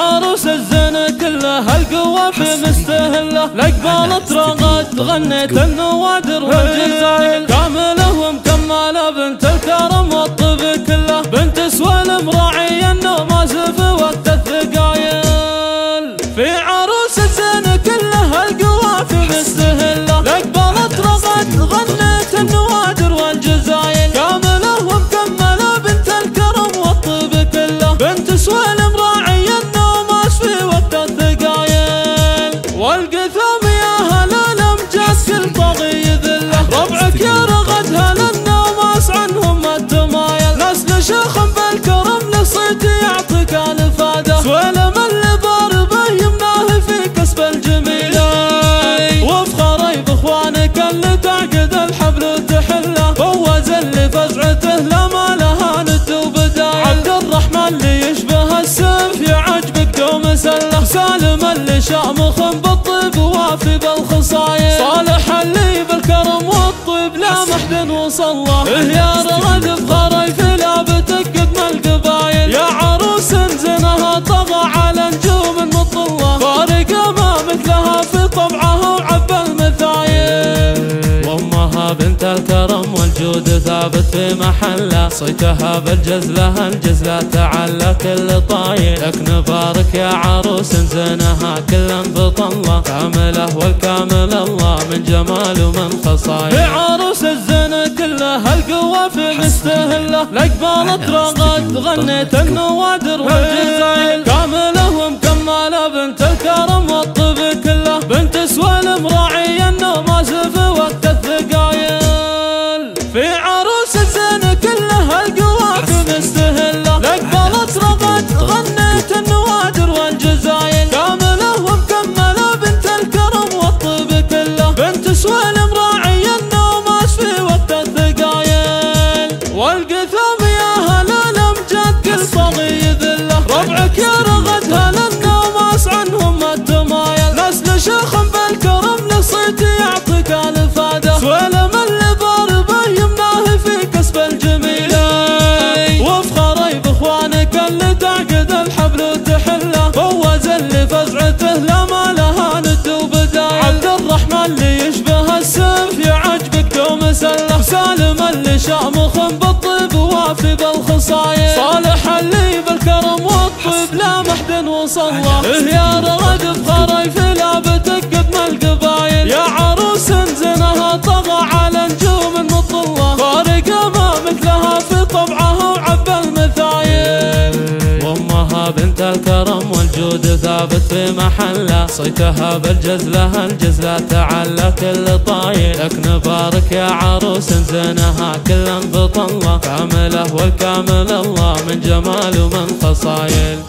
عروس الزين كلها القوافي مستهله، لقبالت رغد غنيت النوادر والجزايل، كامله ومكمله بنت الكرم والطب كله، بنت سويلم راعي النوماس في وقت الثقايل. في عروس الزين كلها القوافي مستهله، لقبالت رغد غنيت النوادر والجزايل، كامله ومكمله بنت الكرم والطب كله، بنت سويلم راعي النوماس في وقت الثقايل. والقثوم يا هلا الامجاد كل طاغي ذله، ربعك يا رغد هلا النوماس عنهم ما تمايل، نسل شيخ بالكرم لصيت يعطيك الافاده، سويلم اللي ضاربه يمناه في كسب الجميله، وفخري باخوانك اللي تعقد الحبل وتحله، فوز اللي فزعته لما لها ند وبدايل، عبد الرحمن اللي يشبه السيف يعجبك دوم سله، سالم اللي شامخ بالطيب وافي بالخصايل، صالح اللي بالكرم والطيب لا محد وصله، يا رغد بخري في لابتك قدم القبايل، يا عروس زينها طغى على نجوم مطله، فارقه ما مثلها في طبعها وعب المثايل، وامها بنت الكرم والجود ثابت في محله، صيتها بالجزله الجزله تعلى كل طايل، لك نبارك يا عروس زينها كلا بطله، كامله والكامل الله من جمال ومن خصايل. في عروس الزين كلها القوافي مستهله، لقبالت رغد غنيت النوادر والجزايل، كامله ومكمله بنت الكرم والطب كله، بنت سويلم راعي النوماس في وقت الثقايل. في عروس الزين كلها القوافي مستهله، لقبالت رغد غنيت النوادر والجزايل، كامله ومكمله بنت الكرم والطب كله، بنت سويلم راعي النوماس في وقت الثقايل. والقثوم يا هلا الامجاد كل طاغي ذله، ربعك يا رغد هلا النوماس عنهم ما تمايل، نسل شيخ بالكرم لصيت يعطيك الافاده، سويلم اللي ضاربه يمناه في كسب الجميله، وفخري باخوانك اللي تعقد الحبل وتحله، فوز اللي فزعته لما لها ند وبدايل، عبد الرحمن اللي يشبه السيف يعجبك دوم سله، سالم اللي شامخ بالطيب وافي بالخصايل، صالح اللي بالكرم والطيب لا محد وصله، يا رغد بخري في لابتك قدم القبايل، يا عروس زينها طغى على نجوم مطله، فارقه ما مثلها في طبعها وعب المثايل، وامها بنت الكرم والجود ثابت في محله، صيتها بالجزله الجزله تعلى كل طايل، لك نبارك يا عروس زينها كلا بطله، كامله والكامل الله من جمال ومن خصايل.